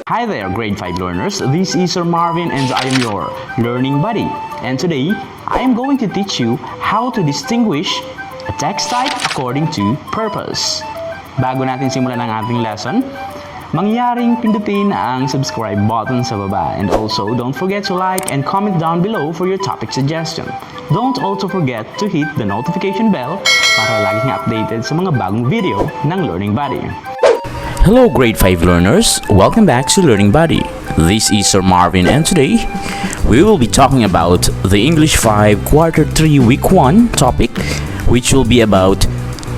Hi there, grade 5 learners. This is Sir Marvin and I am your learning buddy. And today, I am going to teach you how to distinguish a text type according to purpose. Bago natin simulan ang ating lesson, mangyaring pindutin ang subscribe button sa baba. And also, don't forget to like and comment down below for your topic suggestion. Don't also forget to hit the notification bell para laging updated sa mga bagong video ng Learning Buddy. Hello grade 5 learners, welcome back to Learning Buddy. This is Sir Marvin and today we will be talking about the English 5 Quarter 3 Week 1 topic, which will be about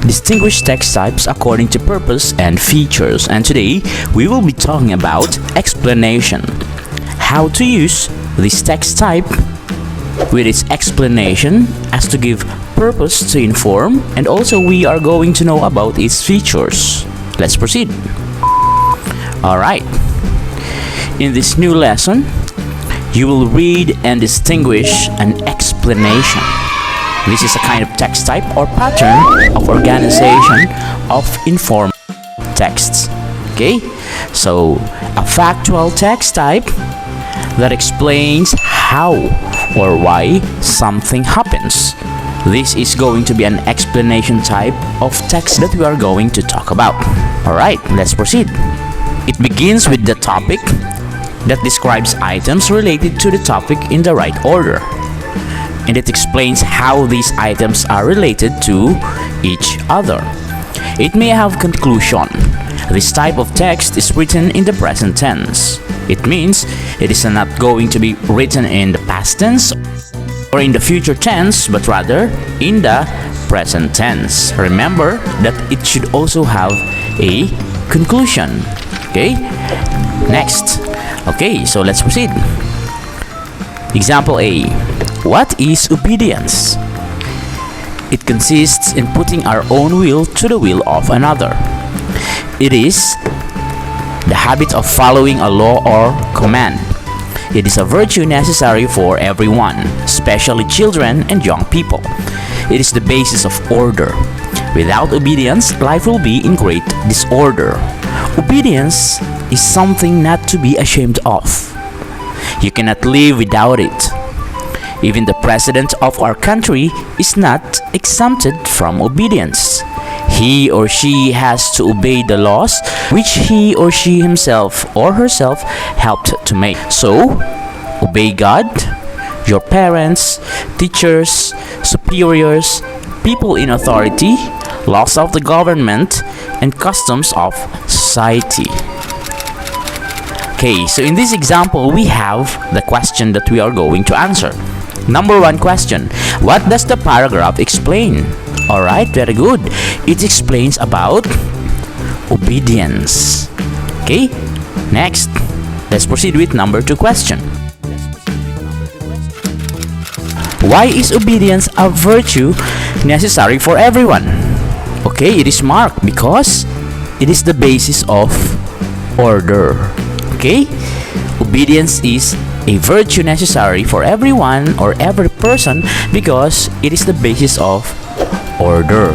distinguish text types according to purpose and features. And today we will be talking about explanation. How to use this text type with its explanation as to give purpose to inform, and also we are going to know about its features. Let's proceed. Alright, in this new lesson, you will read and distinguish an explanation. This is a kind of text type or pattern of organization of informed texts. Okay, so a factual text type that explains how or why something happens. This is going to be an explanation type of text that we are going to talk about. Alright, let's proceed. It begins with the topic that describes items related to the topic in the right order. And it explains how these items are related to each other. It may have conclusion. This type of text is written in the present tense. It means it is not going to be written in the past tense or in the future tense, but rather in the present tense. Remember that it should also have a conclusion. Okay, next. Okay, so let's proceed. Example A. What is obedience? It consists in putting our own will to the will of another. It is the habit of following a law or command. It is a virtue necessary for everyone, especially children and young people. It is the basis of order. Without obedience, life will be in great disorder. Obedience is something not to be ashamed of. You cannot live without it. Even the president of our country is not exempted from obedience. He or she has to obey the laws which he or she himself or herself helped to make. So, obey God, your parents, teachers, superiors, people in authority, laws of the government, and customs of society. Okay, so in this example, we have the question that we are going to answer. Number 1 question. What does the paragraph explain? Alright, very good. It explains about obedience. Okay, next. Let's proceed with number 2 question. Why is obedience a virtue necessary for everyone? Okay, it is marked because it is the basis of order. Okay, obedience is a virtue necessary for everyone or every person because it is the basis of order.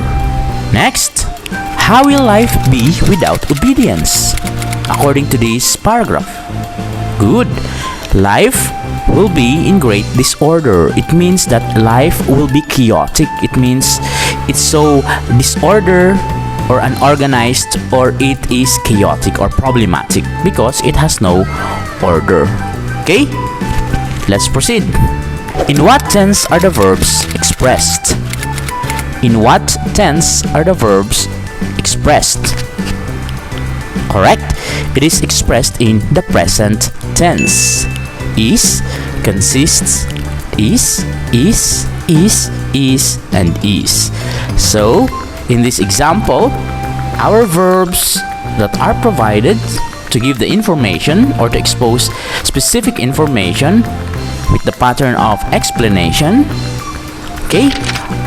Next, how will life be without obedience? According to this paragraph, good. Life will be in great disorder. It means that life will be chaotic. It means it's so disorder or unorganized, or it is chaotic or problematic because it has no order. Okay? Let's proceed. In what tense are the verbs expressed? In what tense are the verbs expressed? Correct. It is expressed in the present tense. Is, consists, is, and is. So, in this example, our verbs that are provided to give the information or to expose specific information with the pattern of explanation, okay,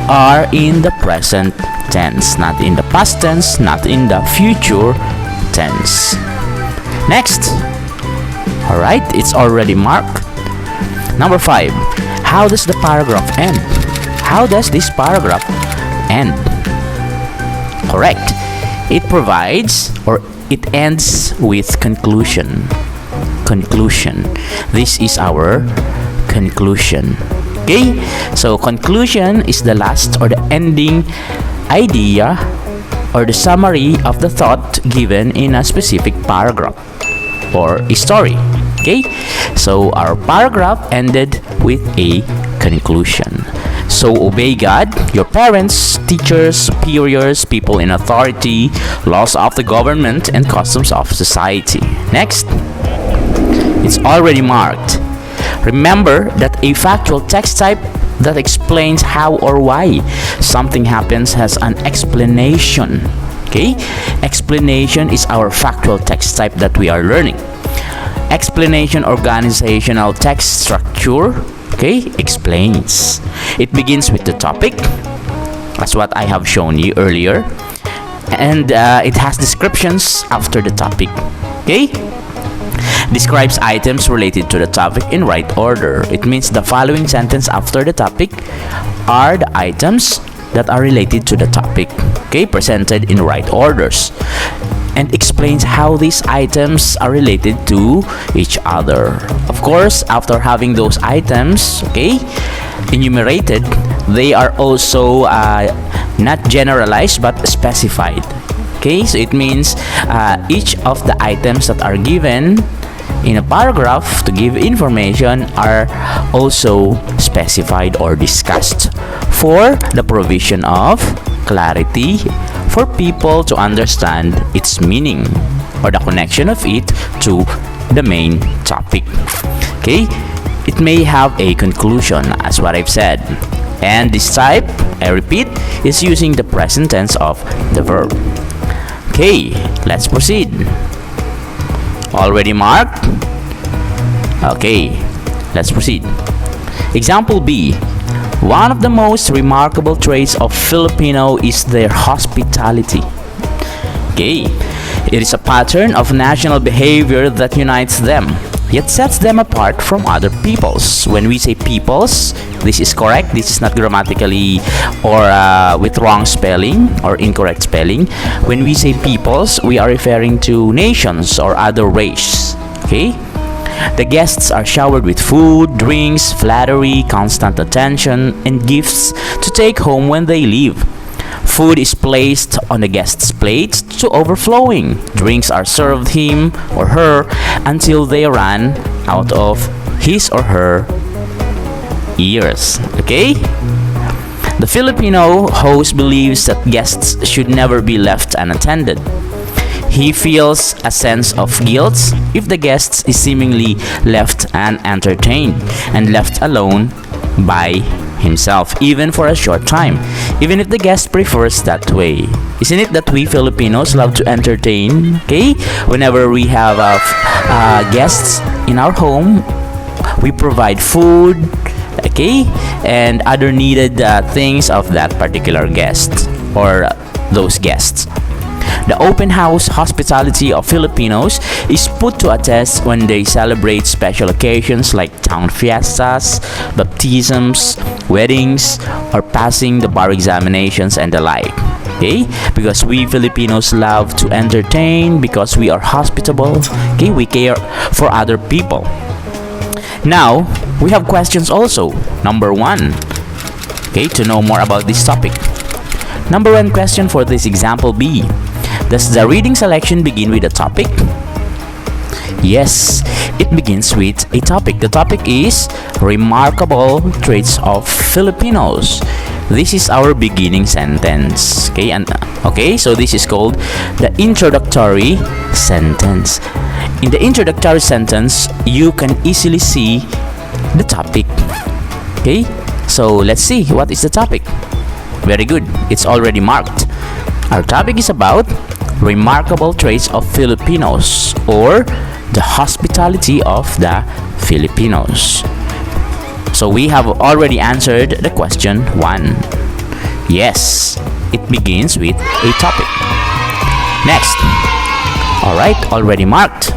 are in the present tense, not in the past tense, not in the future tense. Next. Alright, it's already marked. Number 5. How does the paragraph end? How does this paragraph end? Correct. It provides or it ends with conclusion. conclusion. This is our conclusion. Okay, so conclusion is the last or the ending idea or the summary of the thought given in a specific paragraph or a story. Okay, so our paragraph ended with a conclusion. So obey God, your parents, teachers, superiors, people in authority, laws of the government, and customs of society. Next, it's already marked. Remember that a factual text type that explains how or why something happens has an explanation. Okay? Explanation is our factual text type that we are learning. Explanation, organizational text structure, okay, explains. It begins with the topic. That's what I have shown you earlier. And it has descriptions after the topic. Okay? Describes items related to the topic in right order. It means the following sentence after the topic are the items that are related to the topic, okay, presented in right orders, and explains how these items are related to each other. Of course, after having those items, okay, enumerated, they are also not generalized but specified. Okay, so it means each of the items that are given in a paragraph to give information are also specified or discussed for the provision of clarity for people to understand its meaning or the connection of it to the main topic. Okay, it may have a conclusion as what I've said, and this type, I repeat, is using the present tense of the verb. Okay, let's proceed. Already marked? Okay, let's proceed. Example B. One of the most remarkable traits of Filipino is their hospitality. Okay, it is a pattern of national behavior that unites them, yet sets them apart from other peoples. When we say peoples, this is correct. This is not grammatically or with wrong spelling or incorrect spelling. When we say peoples, we are referring to nations or other race. Okay? The guests are showered with food, drinks, flattery, constant attention, and gifts to take home when they leave. Food is placed on the guest's plate to overflowing. Drinks are served him or her until they run out of his or her ears. Okay? The Filipino host believes that guests should never be left unattended. He feels a sense of guilt if the guest is seemingly left unentertained and left alone by himself, even for a short time, even if the guest prefers that way. Isn't it that we Filipinos love to entertain? Okay, whenever we have guests in our home, we provide food, okay, and other needed things of that particular guest or those guests. The open house hospitality of Filipinos is put to a test when they celebrate special occasions like town fiestas, baptisms, weddings, or passing the bar examinations and the like. Okay? Because we Filipinos love to entertain, because we are hospitable, okay? We care for other people. Now, we have questions also. Number 1, okay, to know more about this topic. Number 1 question for this example B. Does the reading selection begin with a topic? Yes, it begins with a topic. The topic is remarkable traits of Filipinos. This is our beginning sentence. Okay, so this is called the introductory sentence. In the introductory sentence, you can easily see the topic. Okay, so let's see what is the topic. Very good, it's already marked. Our topic is about remarkable traits of Filipinos, or the hospitality of the Filipinos. So we have already answered the question 1. Yes, it begins with a topic. Next. Alright, already marked.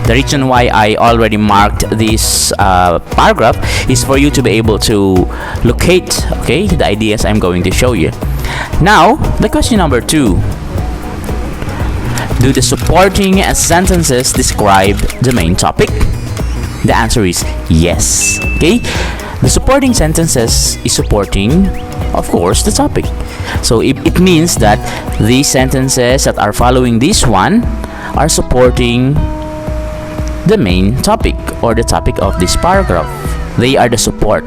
The reason why I already marked this paragraph is for you to be able to locate, okay, the ideas I'm going to show you. Now, the question number 2. Do the supporting sentences describe the main topic? The answer is yes. Okay? The supporting sentences is supporting, of course, the topic. So it means that these sentences that are following this one are supporting the main topic or the topic of this paragraph. They are the support.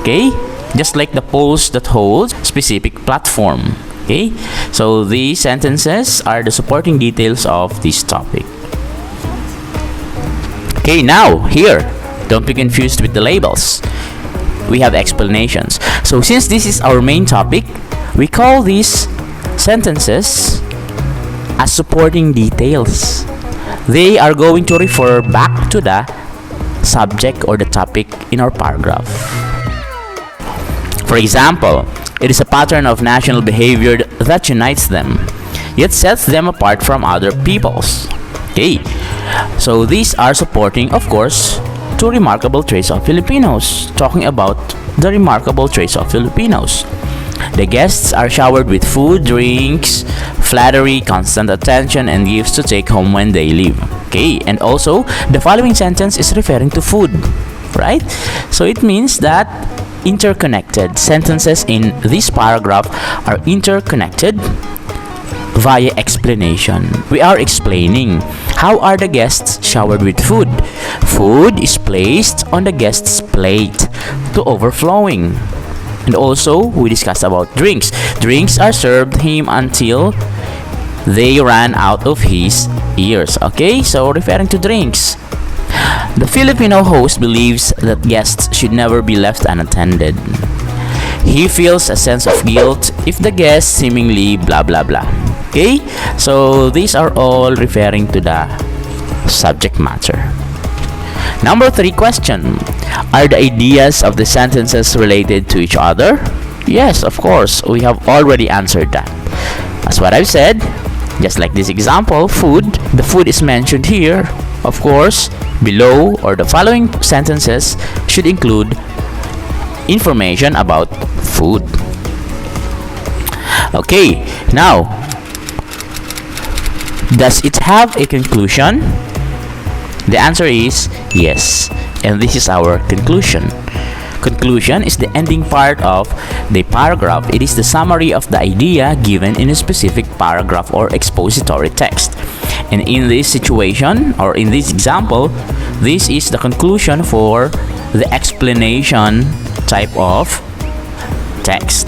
Okay? Just like the poles that hold specific platform. Okay? So these sentences are the supporting details of this topic. Okay, now here, don't be confused with the labels. We have explanations. So since this is our main topic, we call these sentences as supporting details. They are going to refer back to the subject or the topic in our paragraph. For example, it is a pattern of national behavior that unites them, yet sets them apart from other peoples. Okay, so these are supporting, of course, two remarkable traits of Filipinos. Talking about the remarkable traits of Filipinos. The guests are showered with food, drinks, flattery, constant attention, and gifts to take home when they leave. Okay, and also, the following sentence is referring to food, right? So it means that interconnected sentences in this paragraph are interconnected via explanation. We are explaining how are the guests showered with food. Food is placed on the guest's plate to overflowing. And also, we discussed about drinks. Drinks are served him until they ran out of his ears. Okay, so referring to drinks. The Filipino host believes that guests should never be left unattended. He feels a sense of guilt if the guest seemingly blah blah blah. Okay, so these are all referring to the subject matter. Number 3 question. Are the ideas of the sentences related to each other? Yes, of course, we have already answered that. As what I've said, just like this example, food, the food is mentioned here. Of course, below or the following sentences should include information about food. Okay, now, does it have a conclusion? The answer is yes, and this is our conclusion. Conclusion is the ending part of the paragraph. It is the summary of the idea given in a specific paragraph or expository text. And in this situation, or in this example, this is the conclusion for the explanation type of text.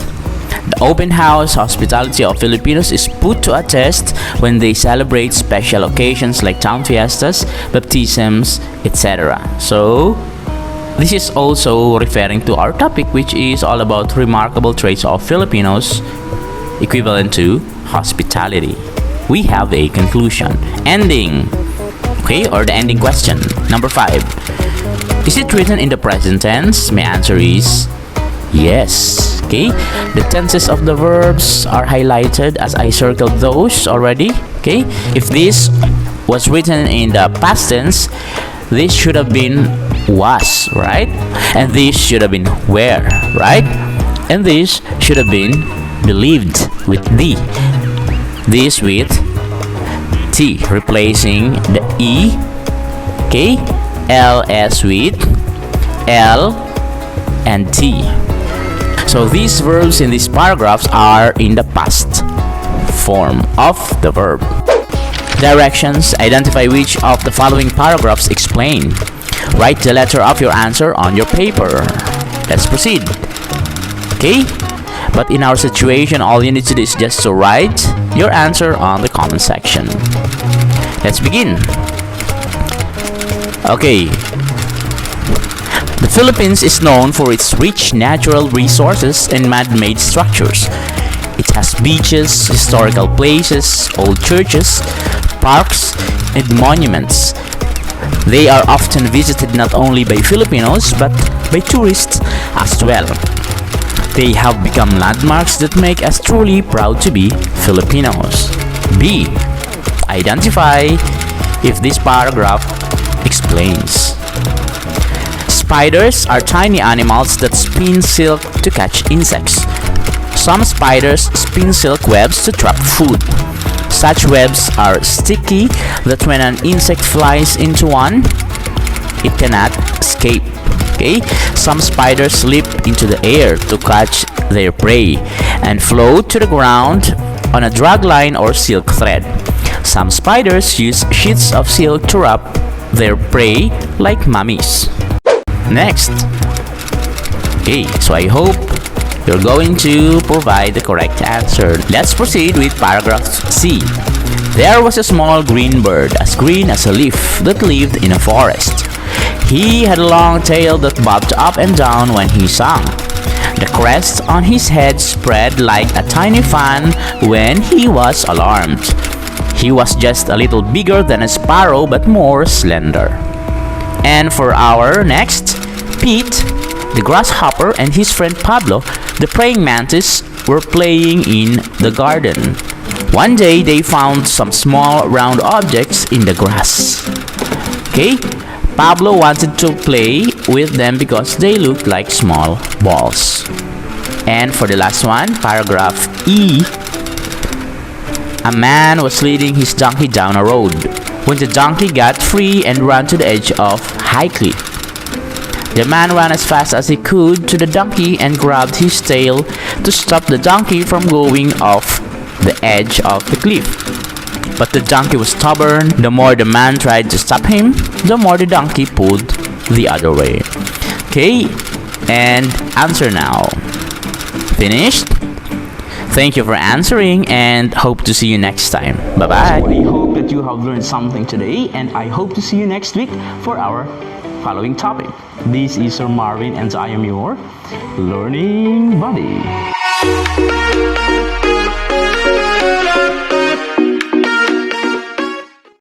The open house hospitality of Filipinos is put to a test when they celebrate special occasions like town fiestas, baptisms, etc. So, this is also referring to our topic, which is all about remarkable traits of Filipinos, equivalent to hospitality. We have a conclusion. Ending. Okay, or the ending question. Number 5. Is it written in the present tense? My answer is yes. Okay, the tenses of the verbs are highlighted as I circled those already. Okay, if this was written in the past tense, this should have been was, right? And this should have been were, right? And this should have been believed with the. This with T, replacing the E. Okay, LS with L and T. So these verbs in these paragraphs are in the past form of the verb. Directions. Identify which of the following paragraphs explain. Write the letter of your answer on your paper. Let's proceed. Okay? But in our situation, all you need to do is just to write your answer on the comment section. Let's begin. Okay. The Philippines is known for its rich natural resources and man-made structures. It has beaches, historical places, old churches, parks, and monuments. They are often visited not only by Filipinos but by tourists as well. They have become landmarks that make us truly proud to be Filipinos. B. Identify if this paragraph explains. Spiders are tiny animals that spin silk to catch insects. Some spiders spin silk webs to trap food. Such webs are sticky that when an insect flies into one, it cannot escape. Okay? Some spiders leap into the air to catch their prey and float to the ground on a drag line or silk thread. Some spiders use sheets of silk to wrap their prey like mummies. Next. Okay, so I hope you're going to provide the correct answer. Let's proceed with paragraph C. There was a small green bird, as green as a leaf, that lived in a forest. He had a long tail that bobbed up and down when he sang. The crest on his head spread like a tiny fan when he was alarmed. He was just a little bigger than a sparrow but more slender. And for our next, Pete, the grasshopper, and his friend Pablo, the praying mantis, were playing in the garden. One day they found some small round objects in the grass. Okay? Pablo wanted to play with them because they looked like small balls. And for the last one, paragraph E. A man was leading his donkey down a road when the donkey got free and ran to the edge of a high cliff. The man ran as fast as he could to the donkey and grabbed his tail to stop the donkey from going off the edge of the cliff. But the donkey was stubborn. The more the man tried to stop him, the more the donkey pulled the other way. Okay, and answer now. Finished? Thank you for answering and hope to see you next time. Bye-bye. So I hope that you have learned something today, and I hope to see you next week for our following topic. This is Sir Marvin and I am your learning buddy.